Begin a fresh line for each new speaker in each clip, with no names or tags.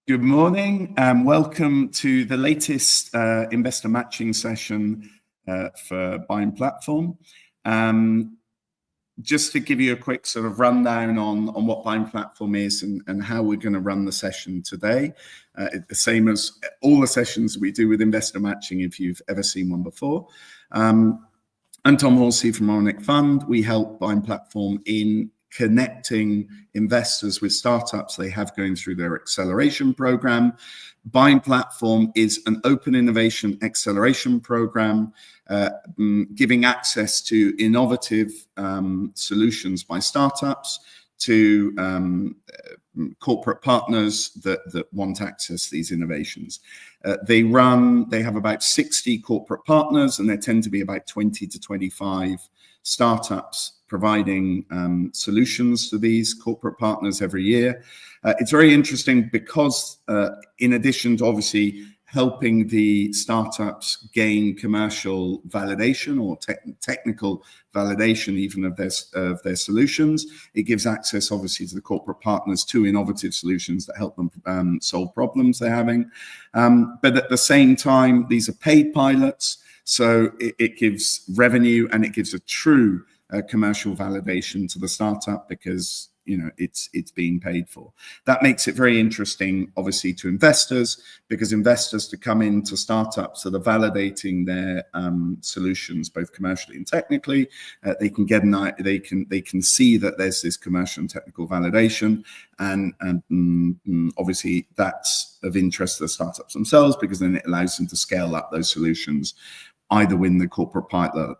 Good morning and welcome to the latest investor matching session for Buying Platform. Just to give you a quick sort of rundown on what Buying Platform is and how we're going to run the session today. The same as all the sessions we do with investor matching if you've ever seen one before. I'm Tom Horsey from Agrotech Fund. We help Buying Platform in connecting investors with startups they have going through their acceleration program. Buying Platform is an open innovation acceleration program, giving access to innovative solutions by startups to corporate partners that want access to these innovations. They have about 60 corporate partners, and there tend to be about 20 to 25 startups providing solutions to these corporate partners every year. It's very interesting because in addition to obviously helping the startups gain commercial validation or technical validation even of their solutions, it gives access obviously to the corporate partners to innovative solutions that help them solve problems they're having. But at the same time, these are paid pilots, so it gives revenue and it gives a true commercial validation to the startup because it's being paid for. That makes it very interesting, obviously, to investors, because investors to come into startups that are validating their solutions both commercially and technically, they can see that there's this commercial and technical validation, and obviously that's of interest to the startups themselves because then it allows them to scale up those solutions, either with the corporate partner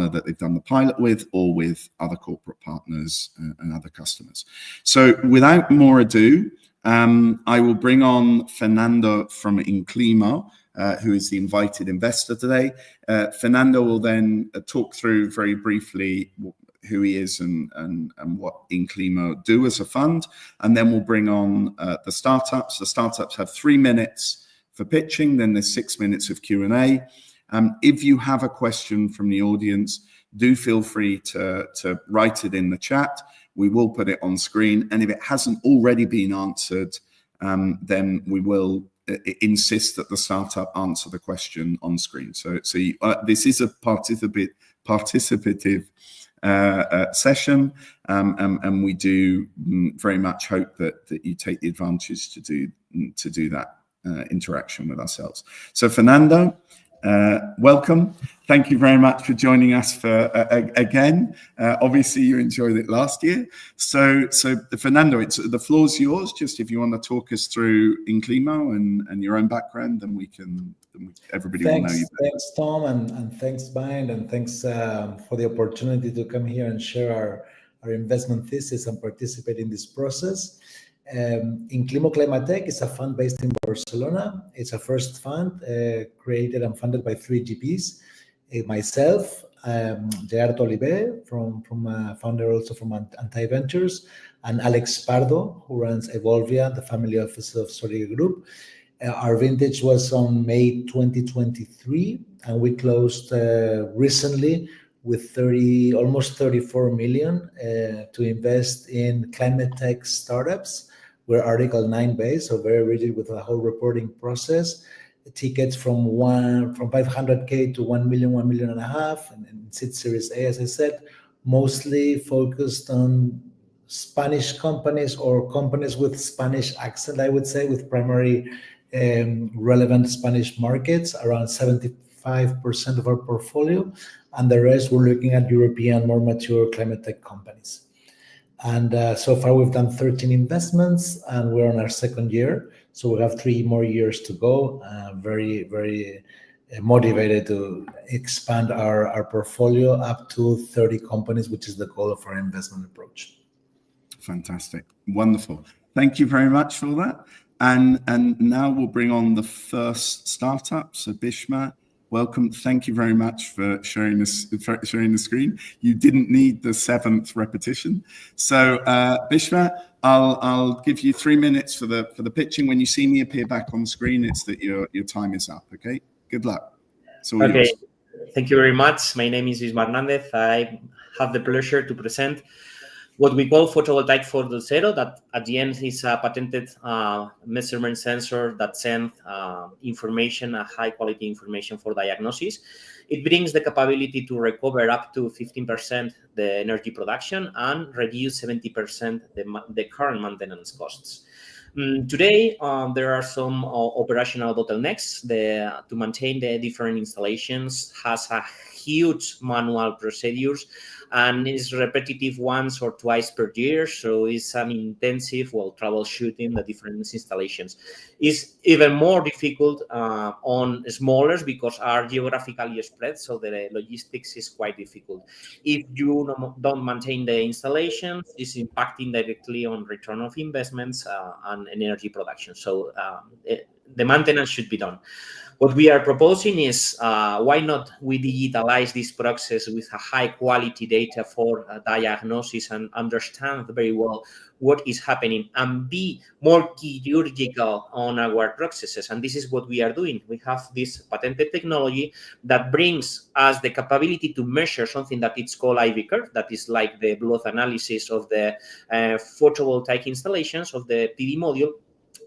that they've done the pilot with or with other corporate partners and other customers. So without more ado, I will bring on Fernando from Inclimo, who is the invited investor today. Fernando will then talk through very briefly who he is and what Inclimo do as a fund. And then we'll bring on the startups. The startups have 3 minutes for pitching, then there's 6 minutes of Q&A. If you have a question from the audience, do feel free to write it in the chat. We will put it on screen. And if it hasn't already been answered, then we will insist that the startup answer the question on screen. So this is a participative session, and we do very much hope that you take the advantage to do that interaction with ourselves. So Fernando, welcome. Thank you very much for joining us again. Obviously, you enjoyed it last year. So Fernando, the floor's yours. Just if you want to talk us through Inclimo and your own background, then everybody will know you better.
Thanks, Tom, and thanks, Bind, and thanks for the opportunity to come here and share our investment thesis and participate in this process. Inclimo Climate Tech is a fund based in Barcelona. It's a first fund created and funded by 3 GPs. Myself, Gerardo Oliver, from founder also from Anti-Ventures, and Alex Pardo, who runs Evolvia, the family office of Soliga Group. Our vintage was on May 2023, and we closed recently with almost 34 million to invest in climate tech startups. We're Article 9 based, so very rigid with the whole reporting process. Tickets from 500K to 1 million, 1.5 million, and seed Series A, as I said, mostly focused on Spanish companies or companies with Spanish accent, I would say, with primary relevant Spanish markets, around 75% of our portfolio, and the rest we're looking at European, more mature climate tech companies. And so far we've done 13 investments, and we're on our second year, so we have 3 more years to go. Very, very motivated to expand our portfolio up to 30 companies, which is the goal of our investment approach.
Fantastic. Wonderful. Thank you very much for that. And now we'll bring on the first startup. So Bhishma, welcome. Thank you very much for sharing the screen. You didn't need the 7th repetition. So Bhishma, I'll give you 3 minutes for the pitching. When you see me appear back on screen, it's that your time is up. Okay. Good luck.
Okay. Yours. Thank you very much. My name is Hernández. I have the pleasure to present what we call photovoltaic 4.0, that at the end is a patented measurement sensor that sends information, high quality information for diagnosis. It brings the capability to recover up to 15% the energy production and reduce 70% the current maintenance costs. Today, there are some operational bottlenecks. To maintain the different installations has a huge manual procedures and is repetitive once or twice per year. So it's an intensive troubleshooting the different installations. It's even more difficult on smaller because are geographically spread. So the logistics is quite difficult. If you don't maintain the installations, it's impacting directly on return of investments and energy production. So the maintenance should be done. What we are proposing is why not we digitalize this process with a high quality data for diagnosis and understand very well what is happening and be more chirurgical on our processes. And this is what we are doing. We have this patented technology that brings us the capability to measure something that it's called IV curve, that is like the blood analysis of the photovoltaic installations of the PV module,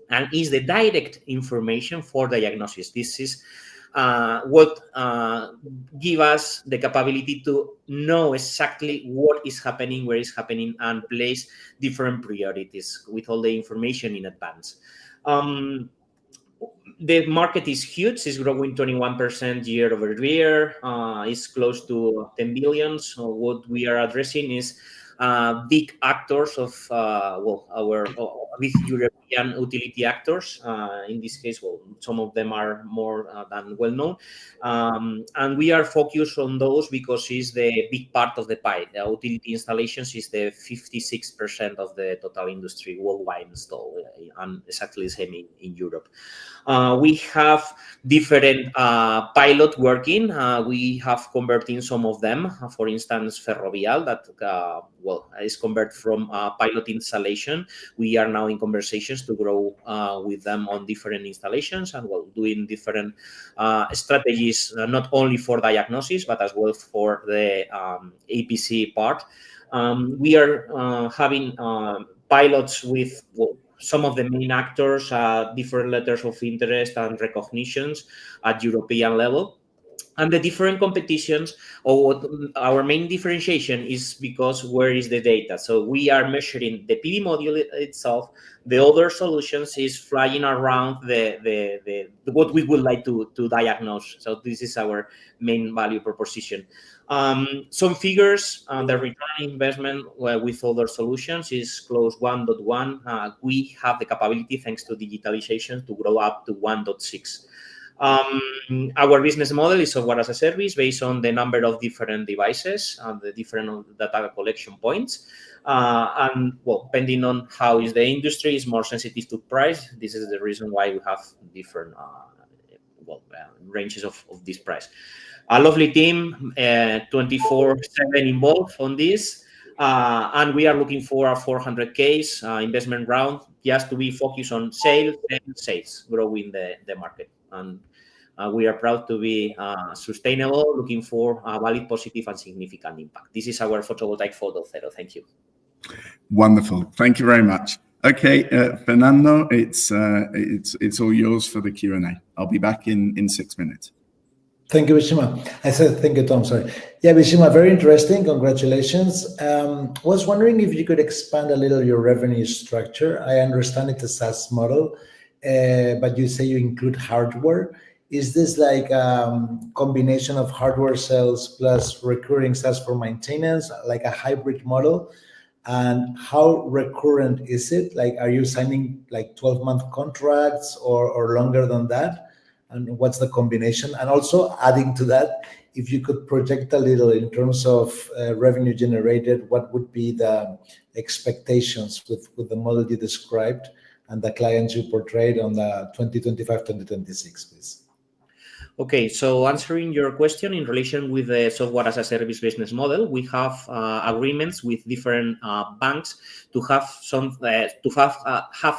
and is the direct information for diagnosis. This is what give us the capability to know exactly what is happening, where is happening, and place different priorities with all the information in advance. The market is huge. It's growing 21% year over year. It's close to 10 billion. So what we are addressing is big actors of our with European utility actors. In this case, some of them are more than well known, and we are focused on those because it's the big part of the pie. The utility installations is the 56% of the total industry worldwide installed, and exactly the same in Europe. We have different pilot working. We have converting some of them. For instance, Ferrovial that is converted from pilot installation. We are now in conversations to grow with them on different installations and doing different strategies, not only for diagnosis but as well for the APC part. We are having pilots with some of the main actors, different letters of interest and recognitions at European level. And the different competitions, or our main differentiation is because where is the data? So we are measuring the PV module itself. The other solutions is flying around the what we would like to diagnose. So this is our main value proposition. Some figures, the return on investment with other solutions is close 1.1. We have the capability, thanks to digitalization, to grow up to 1.6. Our business model is software as a service based on the number of different devices and the different data collection points. And depending on how is the industry, is more sensitive to price. This is the reason why we have different ranges of this price. A lovely team, 24/7 involved on this. And we are looking for a 400K investment round just to be focused on sales, growing the market. And we are proud to be sustainable, looking for a valid, positive, and significant impact. This is our photovoltaic 4.0. Thank you.
Wonderful. Thank you very much. Okay, Fernando, it's all yours for the Q&A. I'll be back in 6 minutes.
Thank you, Bhishma. I said thank you, Tom. Sorry. Yeah, Bhishma, very interesting. Congratulations. Was wondering if you could expand a little your revenue structure. I understand it's a SaaS model, but you say you include hardware. Is this like combination of hardware sales plus recurring SaaS for maintenance, like a hybrid model? And how recurrent is it? Like, are you signing like 12-month contracts or longer than that? And what's the combination? And also adding to that, if you could project a little in terms of revenue generated, what would be the expectations with the model you described and the clients you portrayed on the 2025-2026, please?
Okay, so answering your question in relation with the software as a service business model, we have agreements with different banks to have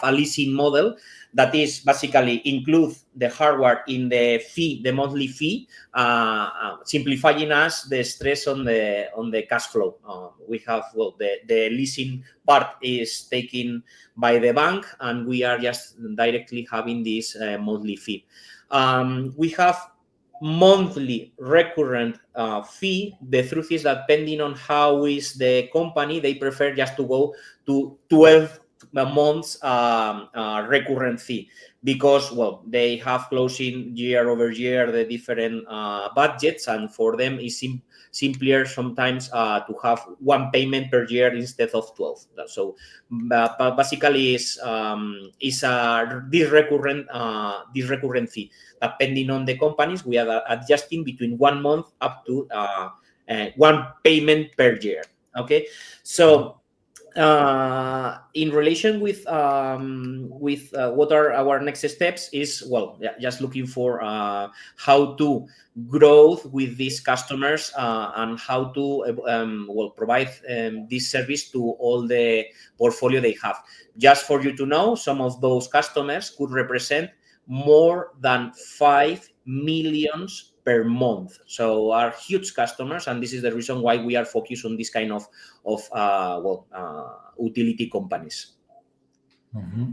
a leasing model that is basically include the hardware in the fee, the monthly fee, simplifying us the stress on the cash flow. We have, well, the leasing part is taken by the bank, and we are just directly having this monthly fee. We have monthly recurrent fee. The truth is that depending on how is the company, they prefer just to go to 12 months recurrent fee, because, well, they have closing year over year the different budgets, and for them it's simpler sometimes to have one payment per year instead of 12. So basically is this recurrent fee. Depending on the companies, we are adjusting between 1 month up to one payment per year. Okay, so in relation with what are our next steps is, well, just looking for how to grow with these customers and how to well, provide this service to all the portfolio they have. Just for you to know, some of those customers could represent more than 5 million per month, so are huge customers, and this is the reason why we are focused on this kind of utility companies.
Mm-hmm.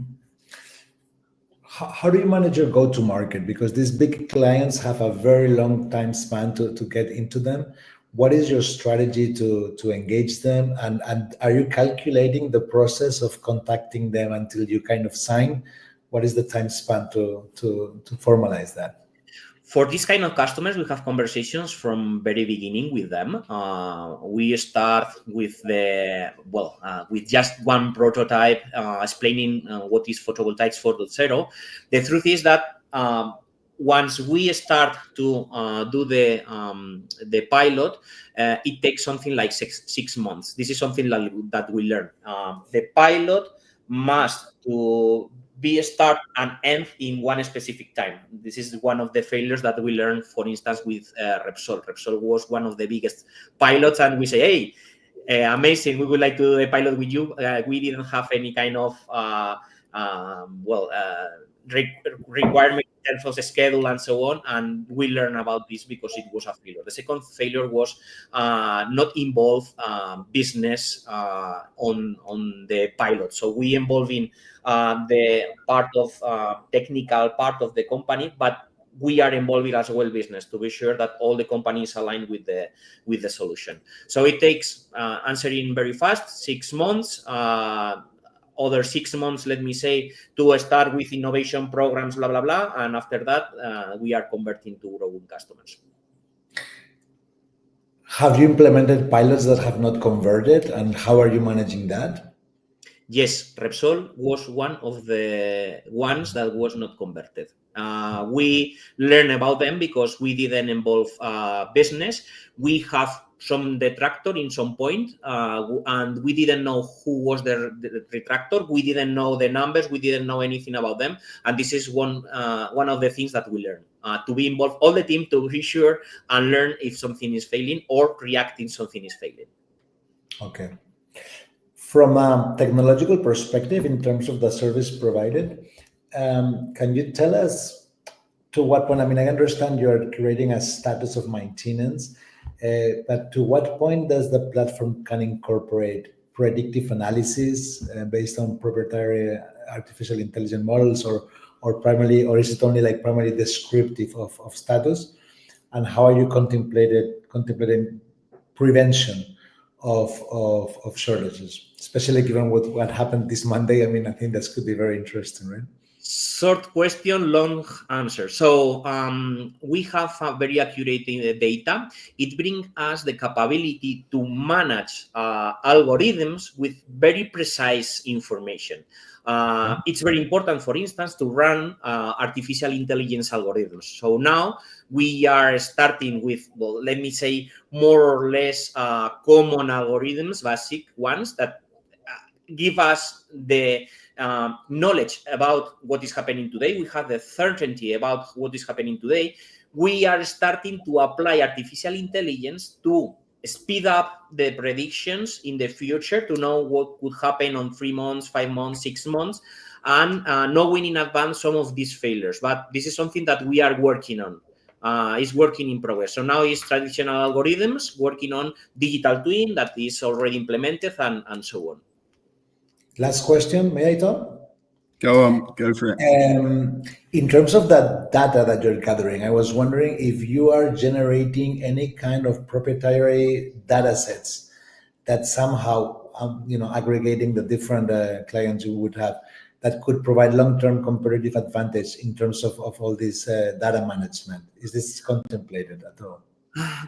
How do you manage your go-to-market? Because these big clients have a very long time span to get into them. What is your strategy to engage them? And are you calculating the process of contacting them until you kind of sign? What is the time span to formalize that?
For this kind of customers, we have conversations from very beginning with them. We start with with just one prototype, explaining what is photovoltaics 4.0. The truth is that once we start to do the pilot, it takes something like six months. This is something that we learn. The pilot must to be start and end in one specific time. This is one of the failures that we learned, for instance, with Repsol. Repsol was one of the biggest pilots, and we say, hey, amazing, we would like to do a pilot with you. We didn't have any kind of requirement in terms of schedule and so on, and we learned about this because it was a failure. The second failure was not involve business on the pilot. So we involve in the part of technical part of the company, but we are involving as well business to be sure that all the companies align with the solution. So it takes answering very fast, 6 months. Other 6 months, let me say, to start with innovation programs, blah, blah, blah. And after that, we are converting to growing customers.
Have you implemented pilots that have not converted, and how are you managing that?
Yes, Repsol was one of the ones that was not converted. We learned about them because we didn't involve business. We have some detractor in some point, and we didn't know who was the detractor. We didn't know the numbers. We didn't know anything about them. And this is one of the things that we learn, to be involved all the team to be sure and learn if something is failing or reacting something is failing.
Okay. From a technological perspective, in terms of the service provided, can you tell us to what point? I mean, I understand you're creating a status of maintenance, but to what point does the platform can incorporate predictive analysis based on proprietary artificial intelligence models, or primarily, or is it only like primarily descriptive of status? And how are you contemplating prevention of shortages, especially given what happened this Monday? I mean, I think that could be very interesting, right?
Short question, long answer. So we have a very accurate data. It brings us the capability to manage algorithms with very precise information. It's very important, for instance, to run artificial intelligence algorithms. So now we are starting with, well, let me say, more or less common algorithms, basic ones that give us the knowledge about what is happening today. We have the certainty about what is happening today. We are starting to apply artificial intelligence to speed up the predictions in the future, to know what could happen on 3 months, 5 months, 6 months. and knowing in advance some of these failures. But this is something that we are working on. Is working in progress. So now it's traditional algorithms working on digital twin that is already implemented and so on.
Last question, may I, Tom?
Go on, go for it.
In terms of the data that you're gathering, I was wondering if you are generating any kind of proprietary data sets that somehow, aggregating the different clients you would have, that could provide long-term competitive advantage in terms of all this data management. Is this contemplated at all?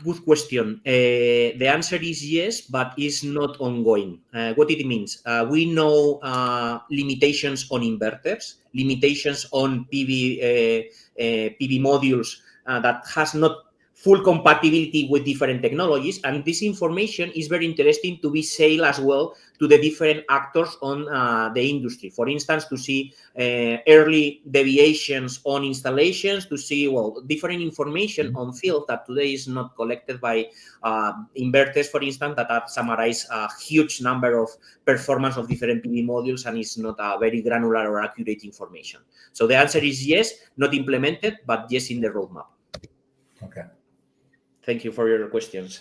Good question. The answer is yes, but it's not ongoing. What it means? We know limitations on inverters, limitations on PV modules that has not full compatibility with different technologies, and this information is very interesting to be shared as well to the different actors on the industry. For instance, to see early deviations on installations, to see different information on field that today is not collected by inverters, for instance, that have summarized a huge number of performance of different PV modules, and is not a very granular or accurate information. So the answer is yes, not implemented, but yes in the roadmap.
Okay.
Thank you for your questions.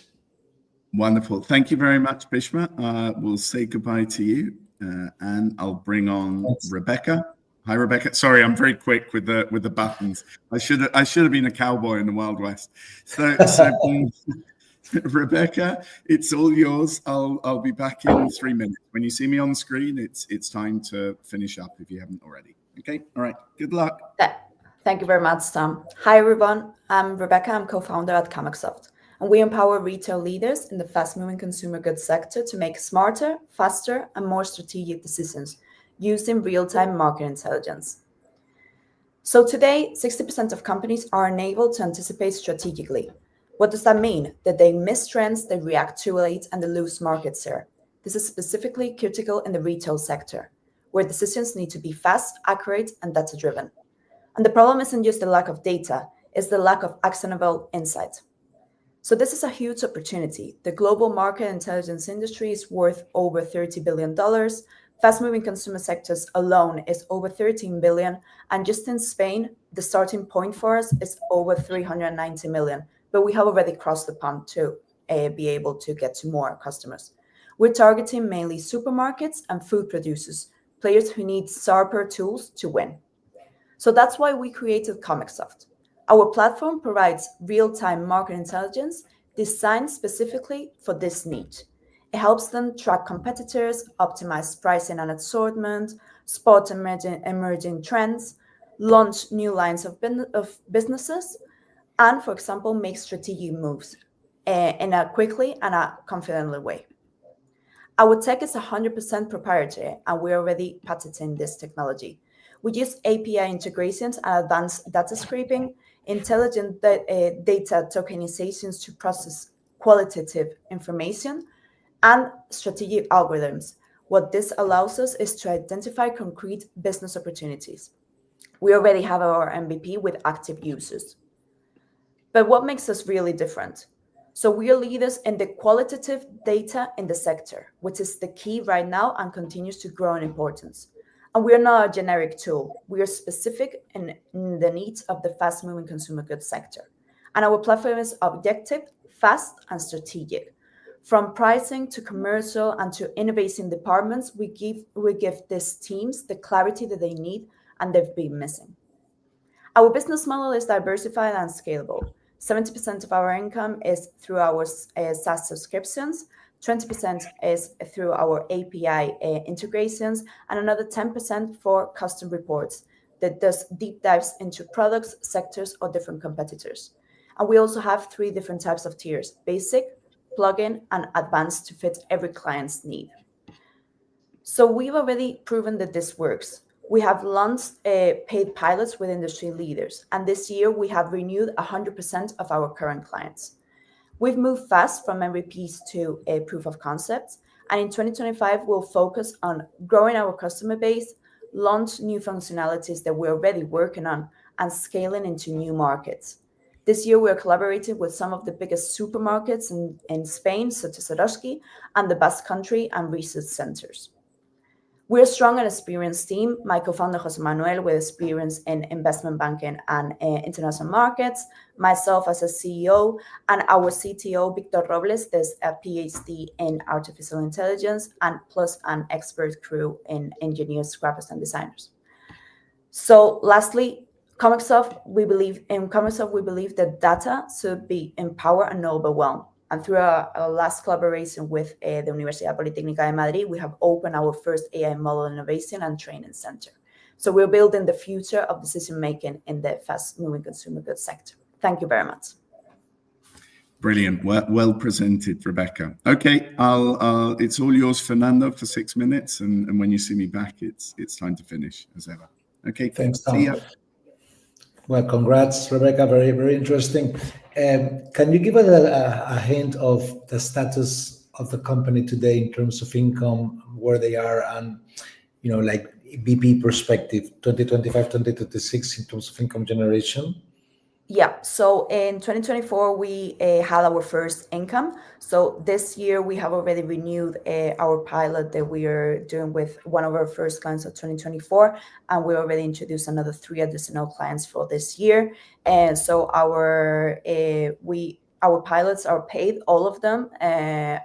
Wonderful. Thank you very much, Bhishma. We'll say goodbye to you, and I'll bring on Rebecca. Hi, Rebecca. Sorry, I'm very quick with the buttons. I should have been a cowboy in the Wild West. So Rebecca, it's all yours. I'll be back in 3 minutes. When you see me on screen, it's time to finish up if you haven't already. Okay. All right. Good luck.
Thank you very much, Tom. Hi, everyone. I'm Rebecca. I'm co-founder at ComexSoft, and we empower retail leaders in the fast-moving consumer goods sector to make smarter, faster, and more strategic decisions using real-time market intelligence. So today, 60% of companies are unable to anticipate strategically. What does that mean? That they miss trends, they react too late, and they lose market share. This is specifically critical in the retail sector, where decisions need to be fast, accurate, and data-driven. And the problem isn't just the lack of data, it's the lack of actionable insight. So this is a huge opportunity. The global market intelligence industry is worth over $30 billion. Fast-moving consumer sectors alone is over 13 billion. And just in Spain, the starting point for us is over 390 million. But we have already crossed the pond to be able to get to more customers. We're targeting mainly supermarkets and food producers, players who need sharper tools to win. So that's why we created ComexSoft. Our platform provides real-time market intelligence designed specifically for this need. It helps them track competitors, optimize pricing and assortment, spot emerging trends, launch new lines of businesses, and, for example, make strategic moves in a quickly and a confidently way. Our tech is 100% proprietary, and we're already patenting this technology. We use API integrations and advanced data scraping, intelligent data tokenizations to process qualitative information, and strategic algorithms. What this allows us is to identify concrete business opportunities. We already have our MVP with active users. But what makes us really different? So we are leaders in the qualitative data in the sector, which is the key right now and continues to grow in importance. And we are not a generic tool. We are specific in the needs of the fast-moving consumer goods sector. And our platform is objective, fast, and strategic. From pricing to commercial and to innovation departments, we give these teams the clarity that they need and they've been missing. Our business model is diversified and scalable. 70% of our income is through our SaaS subscriptions, 20% is through our API integrations, and another 10% for custom reports that does deep dives into products, sectors, or different competitors. And we also have 3 different types of tiers: basic, plugin, and advanced to fit every client's need. So we've already proven that this works. We have launched paid pilots with industry leaders, and this year we have renewed 100% of our current clients. We've moved fast from MVPs to a proof of concepts, and in 2025, we'll focus on growing our customer base, launch new functionalities that we're already working on, and scaling into new markets. This year, we're collaborating with some of the biggest supermarkets in Spain, such as Eroski, and the Basque Country and research centers. We're a strong and experienced team. My co-founder, Jose Manuel, with experience in investment banking and international markets, myself as a CEO, and our CTO, Victor Robles, is a PhD in artificial intelligence, and plus an expert crew in engineers, scrappers, and designers. So lastly, we believe that data should be empowered and not overwhelmed. And through our last collaboration with the Universidad Politécnica de Madrid, we have opened our first AI model innovation and training center. So we're building the future of decision-making in the fast-moving consumer goods sector. Thank you very much.
Brilliant. Well presented, Rebecca. Okay, it's all yours, Fernando, for 6 minutes. And when you see me back, it's time to finish, as ever. Okay,
thanks, Tom.
See ya.
Well, congrats, Rebecca. Very, very interesting. Can you give us a hint of the status of the company today in terms of income, where they are, and like BP perspective, 2025, 2026 in terms of income generation?
Yeah, so in 2024, we had our first income. So this year, we have already renewed our pilot that we are doing with one of our first clients of 2024. And we already introduced another 3 additional clients for this year. And so our pilots are paid, all of them,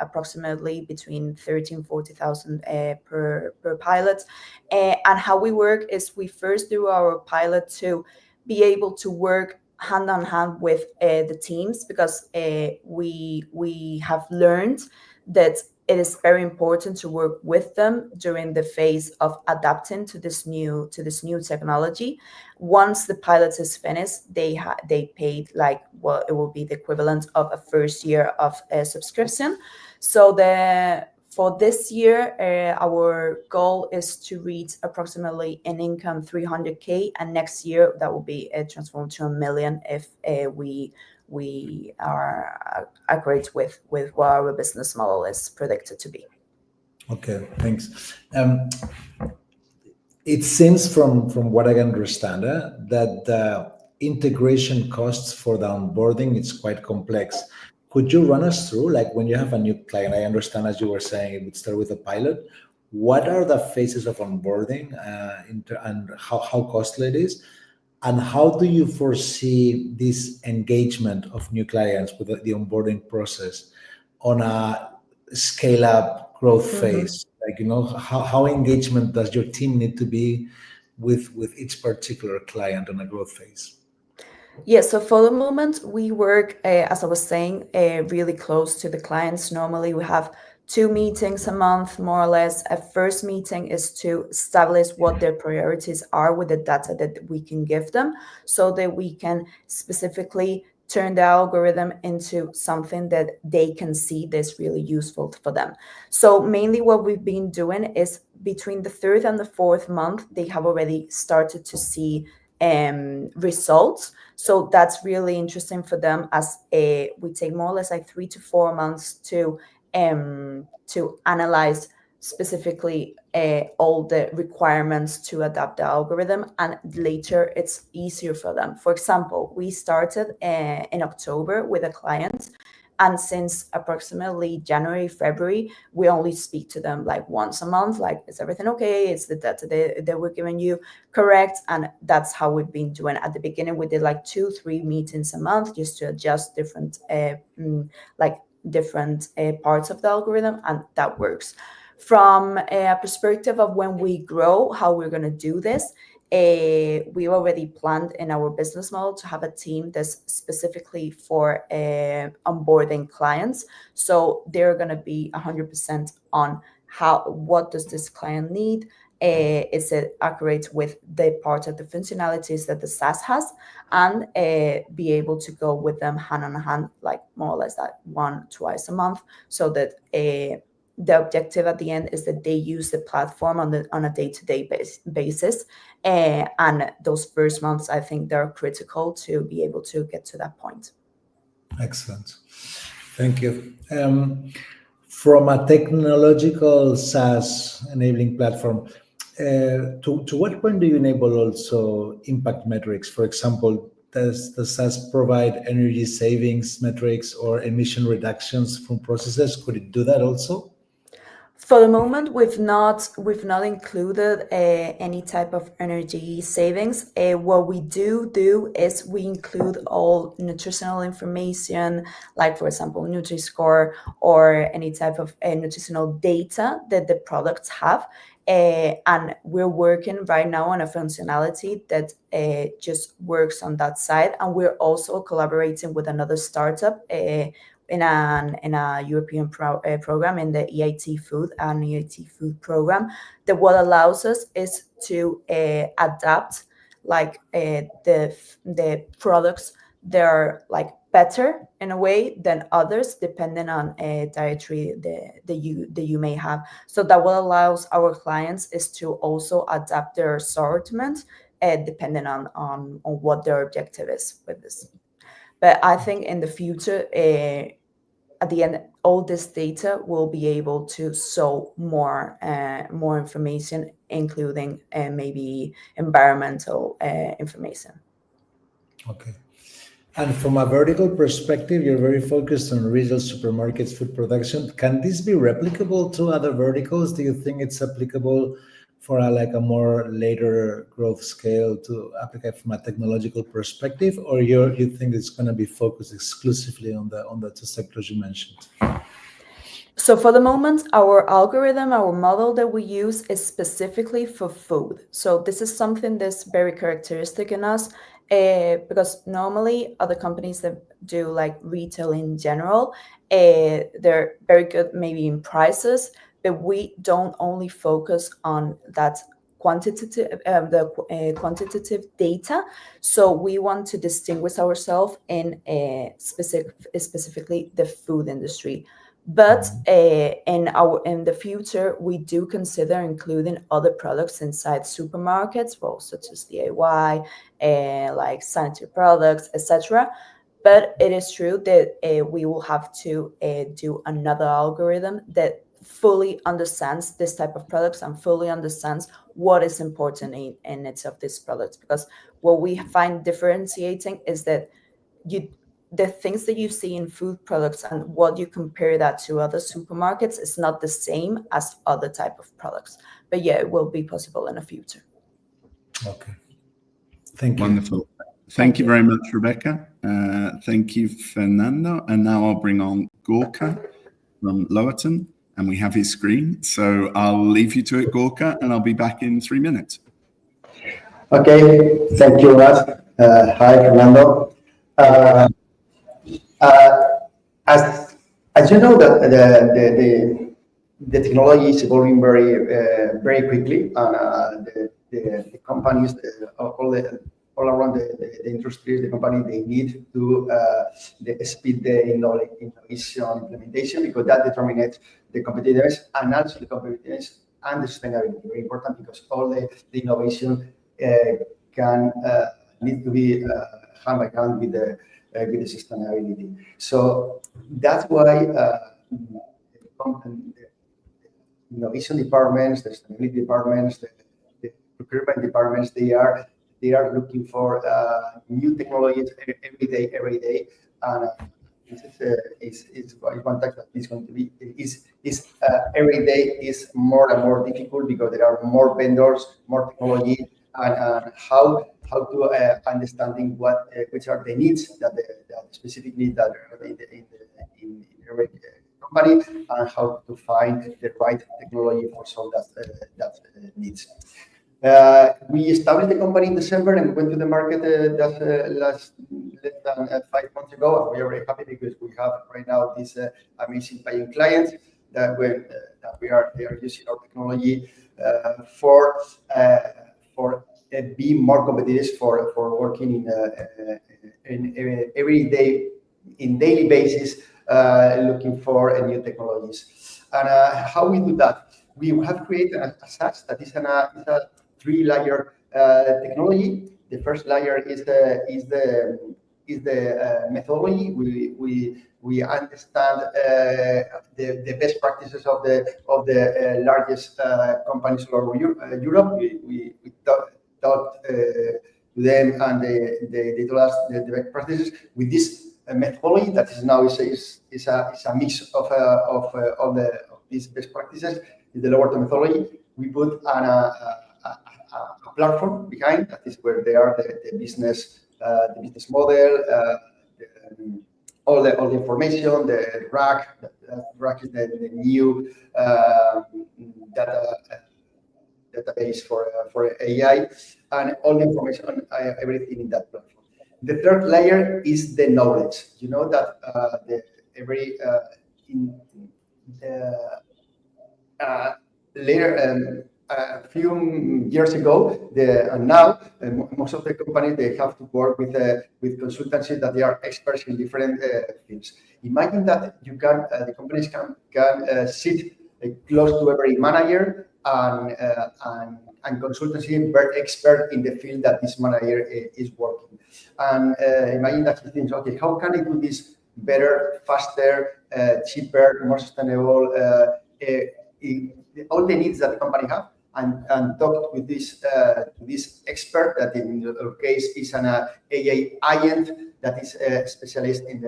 approximately between 30,000 and 40,000 per pilot. And how we work is we first do our pilot to be able to work hand on hand with the teams, because we have learned that it is very important to work with them during the phase of adapting to this new technology. Once the pilot is finished, they paid like what it will be the equivalent of a first year of a subscription. So for this year, our goal is to reach approximately an income 300K, and next year that will be transformed to 1 million if we are accurate with what our business model is predicted to be.
Okay, thanks. It seems from what I can understand that the integration costs for the onboarding is quite complex. Could you run us through, like when you have a new client, I understand, as you were saying, it would start with a pilot. What are the phases of onboarding and how costly it is? And how do you foresee this engagement of new clients with the onboarding process on a scale-up growth phase? Like, how engagement does your team need to be with each particular client on a growth phase?
Yeah, so for the moment, we work, as I was saying, really close to the clients. Normally, we have 2 meetings a month, more or less. A first meeting is to establish what their priorities are with the data that we can give them, so that we can specifically turn the algorithm into something that they can see that's really useful for them. So mainly what we've been doing is between the 3rd and the 4th month, they have already started to see results. So that's really interesting for them, as we take more or less like 3 to 4 months to analyze specifically all the requirements to adapt the algorithm, and later it's easier for them. For example, we started in October with a client, and since approximately January, February, we only speak to them like once a month, like, is everything okay? Is the data that we're giving you correct? And that's how we've been doing. At the beginning, we did like 2-3 meetings a month just to adjust different parts of the algorithm, and that works. From a perspective of when we grow, how we're going to do this, we already planned in our business model to have a team that's specifically for onboarding clients. So they're going to be 100% on what does this client need? Is it accurate with the part of the functionalities that the SaaS has, and be able to go with them hand in hand, like more or less that 1-2 a month, so that the objective at the end is that they use the platform on a day-to-day basis. And those first months, I think they're critical to be able to get to that point.
Excellent. Thank you. From a technological SaaS enabling platform, to what point do you enable also impact metrics? For example, does the SaaS provide energy savings metrics or emission reductions from processes? Could it do that also?
For the moment, we've not included any type of energy savings. What we do is we include all nutritional information, like for example, Nutri-Score or any type of nutritional data that the products have. And we're working right now on a functionality that just works on that side. And we're also collaborating with another startup in a European program, in the EIT Food and EIT Food program, that what allows us is to adapt like the products that are like better in a way than others, depending on dietary that you may have. So that what allows our clients is to also adapt their assortment depending on what their objective is with this. But I think in the future, at the end, all this data will be able to show more information, including maybe environmental information.
Okay. And from a vertical perspective, you're very focused on retail, supermarkets, food production. Can this be replicable to other verticals? Do you think it's applicable for a more later growth scale to applicate from a technological perspective, or you think it's going to be focused exclusively on the two sectors you mentioned?
So for the moment, our algorithm, our model that we use is specifically for food. So this is something that's very characteristic in us, because normally other companies that do like retail in general, they're very good maybe in prices, but we don't only focus on that quantitative data. So we want to distinguish ourselves in specifically the food industry. But in the future, we do consider including other products inside supermarkets, well, such as DIY, like sanitary products, etc. But it is true that we will have to do another algorithm that fully understands this type of products and fully understands what is important in each of these products. Because what we find differentiating is that the things that you see in food products and what you compare that to other supermarkets is not the same as other type of products. But yeah, it will be possible in the future.
Okay. Thank you.
Wonderful. Thank you very much, Rebecca. Thank you, Fernando. And now I'll bring on Gorka from Lowerton, and we have his screen. So I'll leave you to it, Gorka, and I'll be back in 3 minutes.
Okay, thank you, Matt. Hi, Fernando. As you know, the technology is evolving very quickly, and the companies all around the industry, the company, they need to speed the innovation implementation, because that determines the competitiveness and also the competitiveness and the sustainability. Very important, because all the innovation can need to be hand by hand with the sustainability. So that's why the innovation departments, the sustainability departments, the procurement departments, they are looking for new technologies every day, and this is one task that is going to be every day is more and more difficult, because there are more vendors, more technology, and how to understanding which are the needs that the specific needs that are in every company, and how to find the right technology for solve that needs. We established the company in December, and we went to the market less than 5 months ago, and we are very happy because we have right now this amazing paying clients that they are using our technology for being more competitive for working in every day, in daily basis, looking for new technologies. And how we do that? We have created a SaaS that is a 3-layer technology. The first layer is the methodology. We understand the best practices of the largest companies all over Europe. We talked to them, and they told us the best practices with this methodology that is now is a mix of these best practices is the Lowerton methodology. We put a platform behind. That is where they are the business model, all the information, the rack. The rack is the new database for AI, and all the information, everything in that platform. The third layer is the knowledge. You know that a few years ago, now most of the companies, they have to work with consultancies that they are experts in different fields. Imagine that the companies can sit close to every manager and consultancy very expert in the field that this manager is working. And imagine that he thinks, okay, how can I do this better, faster, cheaper, more sustainable, all the needs that the company have, and talk with this expert that in your case is an AI agent that is specialized in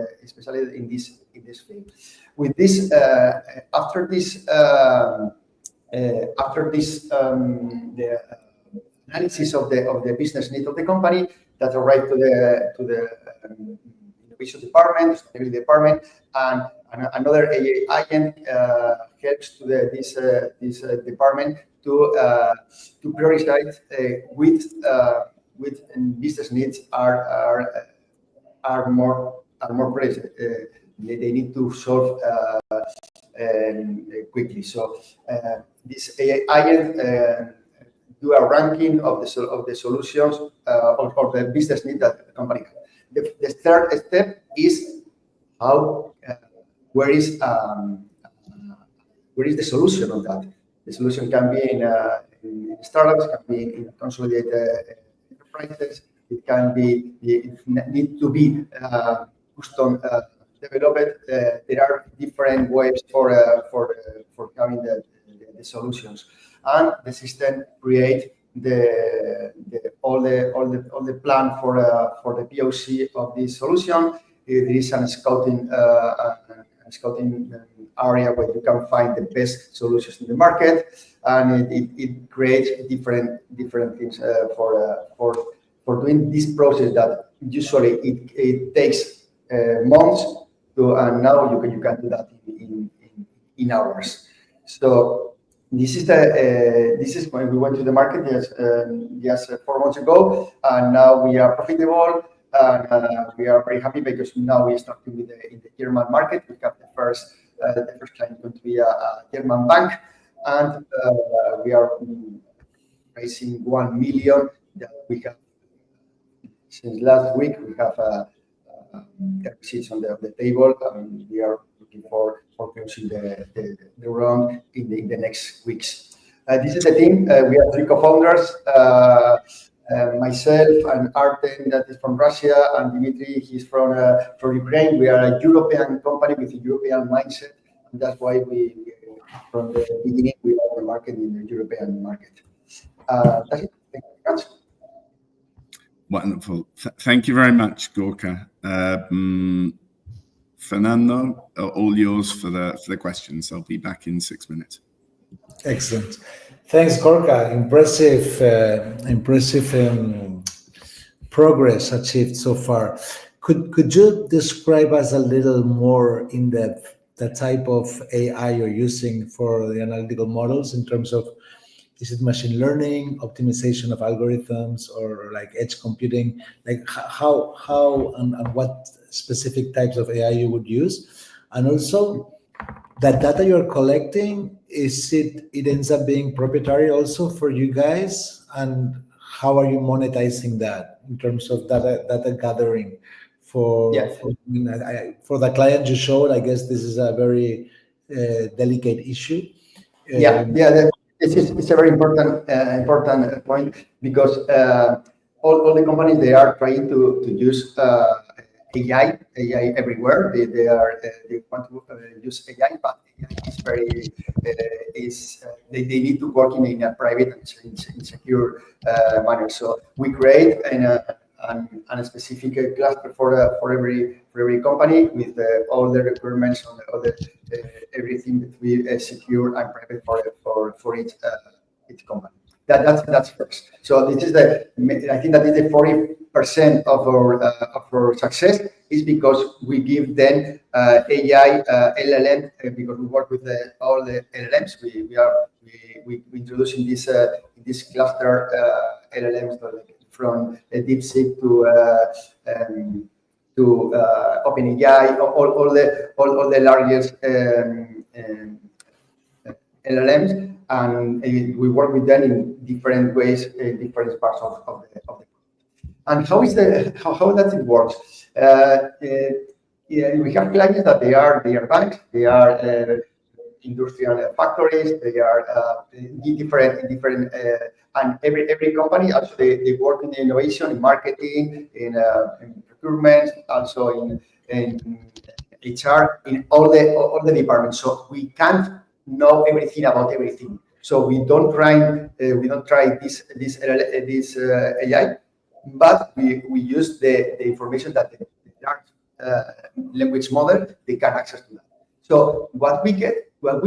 this field. With this, after this the analysis of the business need of the company, that arrive to the innovation department, sustainability department, and another AI agent helps to this department to prioritize which business needs are more present. They need to solve quickly. So this AI agent do a ranking of the solutions or the business need that the company has. The third step is where is the solution of that? The solution can be in startups, can be in consolidated enterprises. It need to be custom developed. There are different ways for having the solutions, and the system create all the plan for the POC of this solution. There is a scouting area where you can find the best solutions in the market, and it creates different things for doing this process that usually it takes months to, and now you can do that in hours. So this is when we went to the market just 4 months ago, and now we are profitable, and we are very happy because now we are starting in the German market. We have the first client going to be a German bank, and we are raising 1 million that we have since last week. We have receipts on the table, and we are looking for closing the round in the next weeks. This is the team. We have 3 co-founders, myself and Artem, that is from Russia, and Dimitri, he's from Ukraine. We are a European company with a European mindset, and that's why from the beginning, we are the market in the European market. That's it. Thank you very much.
Wonderful. Thank you very much, Gorka. Fernando, all yours for the questions. I'll be back in 6 minutes.
Excellent. Thanks, Gorka. Impressive progress achieved so far. Could you describe us a little more in depth the type of AI you're using for the analytical models in terms of, is it machine learning, optimization of algorithms, or like edge computing? Like how and what specific types of AI you would use? And also, that data you're collecting, it ends up being proprietary also for you guys? And how are you monetizing that in terms of data gathering for the client you showed? I guess this is a very delicate issue.
It's a very important point, because all the companies, they are trying to use AI everywhere. They want to use AI, but AI is they need to work in a private and secure manner. So we create a specific cluster for every company with all the requirements on all the everything that we secure and private for each company. That's first. So this is I think that is the 40% of our success is because we give them AI LLM because we work with all the LLMs. We introducing this cluster LLMs from DeepSeek to OpenAI, all the largest LLMs. And we work with them in different ways, in different parts of the and how does it work? We have clients that they are banks, they are industrial factories, they are different and every company also they work in innovation, in marketing, in procurement, also in HR, in all the departments. So we can't know everything about everything. So we don't try this AI, but we use the information that the large language model they can access to that. So what we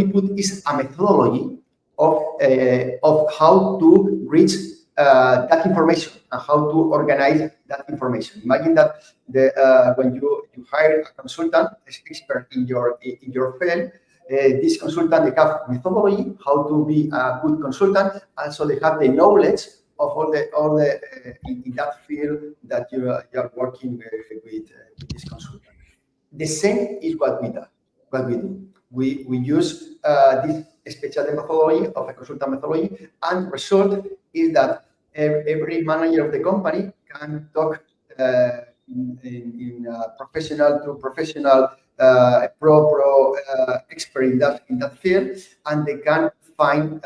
put is a methodology of how to reach that information and how to organize that information. Imagine that when you hire a consultant, expert in your field. This consultant, they have methodology how to be a good consultant, and so they have the knowledge of all the in that field that you are working with this consultant. The same is what we do. We use this special methodology of a consultant methodology, and the result is that every manager of the company can talk in professional to professional. Pro expert in that field, and they can find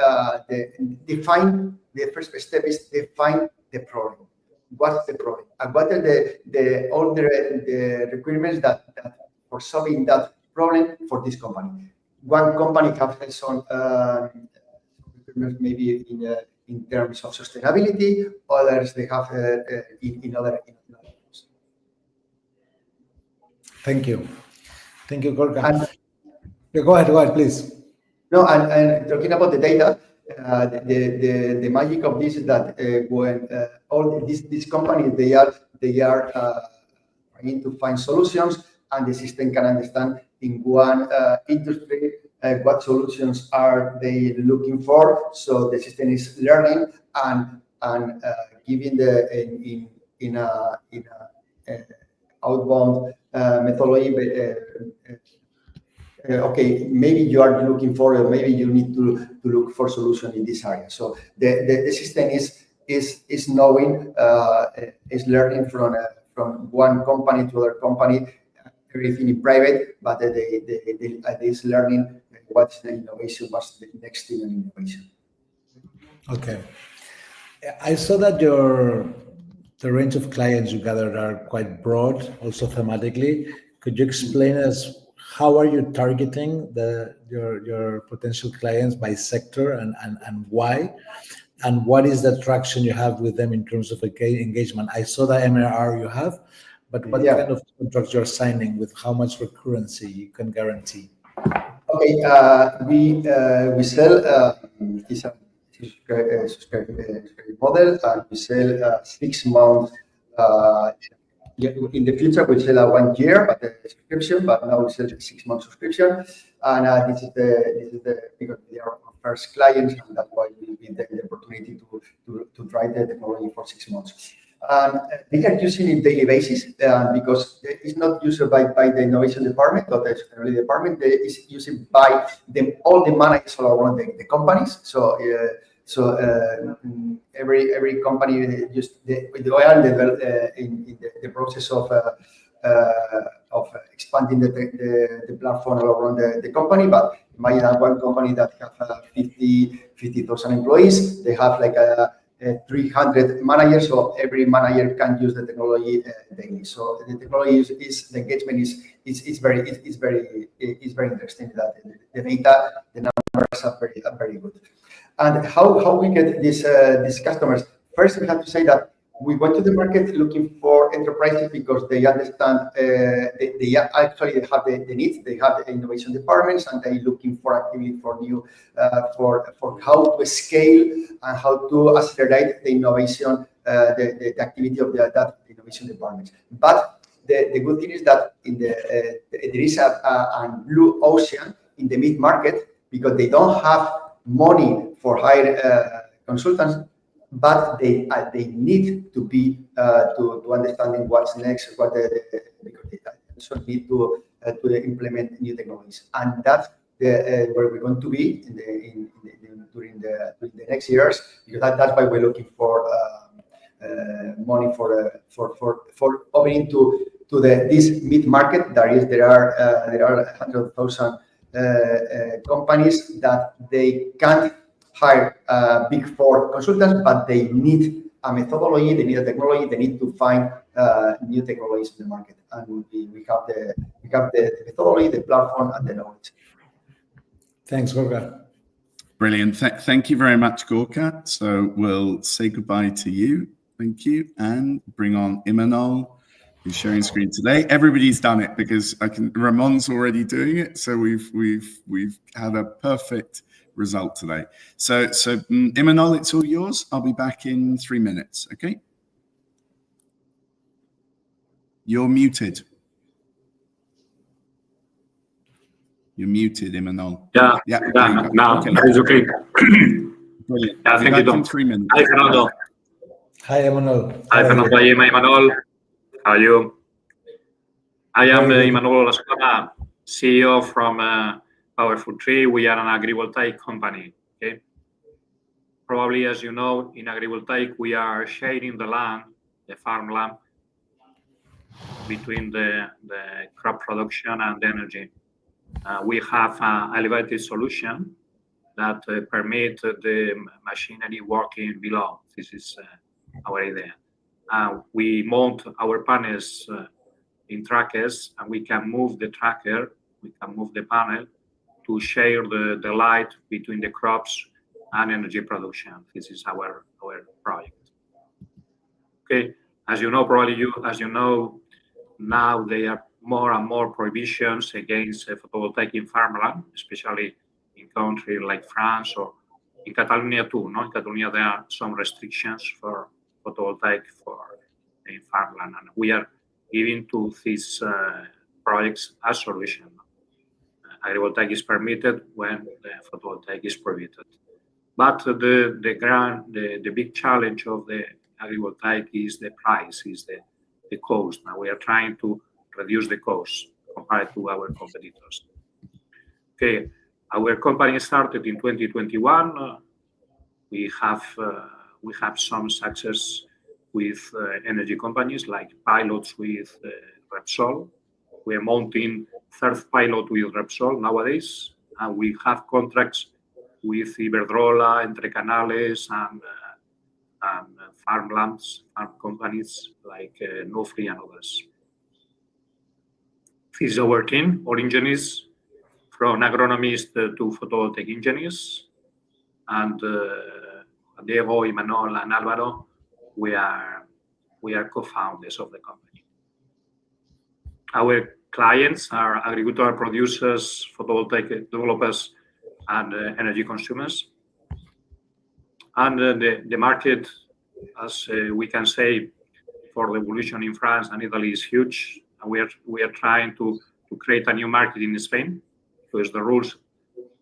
the first step is define the problem. What's the problem, and what are all the requirements that for solving that problem for this company? One company has some requirements maybe in terms of sustainability. Others they have in other.
Thank you. Thank you, Gorka. Go ahead, please.
No, and talking about the data, the magic of this is that when all these companies they are trying to find solutions, and the system can understand in one industry what solutions are they looking for. So the system is learning and giving in a outbound methodology. Okay, maybe you are looking for, or maybe you need to look for solution in this area. So the system is knowing, is learning from one company to other company, everything in private, but it is learning what's the innovation, what's the next thing in innovation.
Okay, I saw that the range of clients you gathered are quite broad, also thematically. Could you explain us how are you targeting your potential clients by sector and why? And what is the traction you have with them in terms of engagement? I saw the MRR you have, but what kind of contracts you're signing, with how much recurrency you can guarantee?
Okay, we sell it's a subscription model, and we sell 6 months. In the future, we sell a 1 year subscription, but now we sell a 6 month subscription, and this is the because they are our first clients, and that's why we give them the opportunity to try the technology for 6 months. And they are using it daily basis because it's not used by the innovation department or the sustainability department. It is used by all the managers all around the companies. So every company just in the process of expanding the platform all around the company. But imagine that one company that have 50,000 employees, they have like 300 managers, so every manager can use the technology daily. So the technology the engagement is very interesting. That the data, the numbers are very good. And how we get these customers? First, we have to say that we went to the market looking for enterprises because they understand, they actually have the needs. They have the innovation departments, and they're looking for activity for new, for how to scale and how to accelerate the innovation, the activity of that innovation departments. But the good thing is that there is a blue ocean in the mid-market, because they don't have money for hire consultants, but they need to be to understanding what's next, because they also need to implement new technologies, and that's where we're going to be during the next years, because that's why we're looking for money for opening to this mid market. There are 100,000 companies that they can't hire big four consultants, but they need a methodology, they need a technology, they need to find new technologies in the market, and we have the methodology, the platform, and the knowledge.
Thanks, Gorka.
Brilliant. Thank you very much, Gorka. So we'll say goodbye to you. Thank you, and bring on Imanol, who's sharing screen today. Everybody's done it because Ramon's already doing it, so we've had a perfect result today. So Imanol, it's all yours. I'll be back in 3 minutes. Okay. You're muted. You're muted, Imanol.
Yeah. Now
okay.
it's okay.
Brilliant.
Yeah, thank you,
in 3 minutes.
Hi, Fernando.
Hi, Imanol.
Hi, Fernando. Hi, Imanol. How are you? I am Imanol Olaskoaga, CEO from Powerfultree. We are an agrivoltaic company. Okay. Probably, as you know, in agrivoltaic, we are sharing the land, the farmland, between the crop production and energy. We have an elevated solution that permit the machinery working below. This is our idea. We mount our panels in trackers, and we can move the tracker, we can move the panel to share the light between the crops and energy production. This is our project. Okay, as you know, now there are more and more prohibitions against photovoltaic in farmland, especially in countries like France or in Catalonia too. No? In Catalonia, there are some restrictions for photovoltaic in farmland, and we are giving to these projects a solution. Agrivoltaic is permitted when the photovoltaic is prohibited. But the big challenge of the agrivoltaic is the price, is the cost. Now we are trying to reduce the cost compared to our competitors. Okay, our company started in 2021. We have some success with energy companies, like pilots with Repsol. We are mounting third pilot with Repsol nowadays, and we have contracts with Iberdrola, Entre Canales, and farmlands, farm companies like Nofri and others. This is our team, our engineers, from agronomists to photovoltaic engineers, and Diego, Imanol, and Álvaro, we are co-founders of the company. Our clients are agricultural producers, photovoltaic developers, and energy consumers. And the market, as we can say, for the evolution in France and Italy is huge. And we are trying to create a new market in Spain, because the rules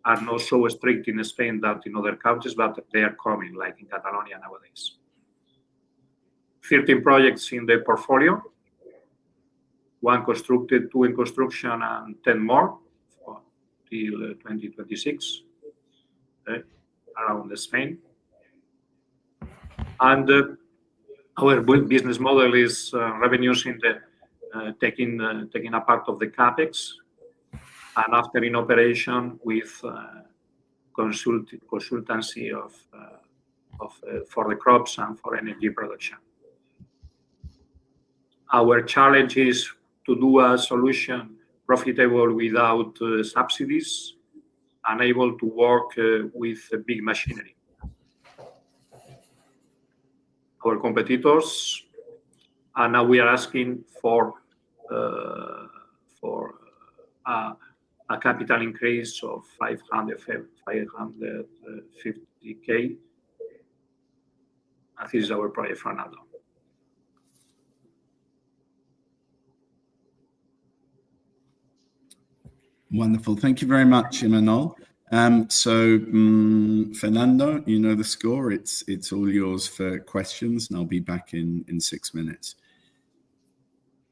are not so strict in Spain that in other countries, but they are coming, like in Catalonia nowadays. 13 projects in the portfolio, 1 constructed, 2 in construction, and 10 more till 2026 around Spain. And our business model is revenues in the taking a part of the capex, and after in operation with consultancy for the crops and for energy production. Our challenge is to do a solution profitable without subsidies and able to work with big machinery. our competitors, and now we are asking for a capital increase of 550K. This is our project, Fernando.
Wonderful. Thank you very much, Imanol. Fernando, you know the score. It's all yours for questions, and I'll be back in 6 minutes.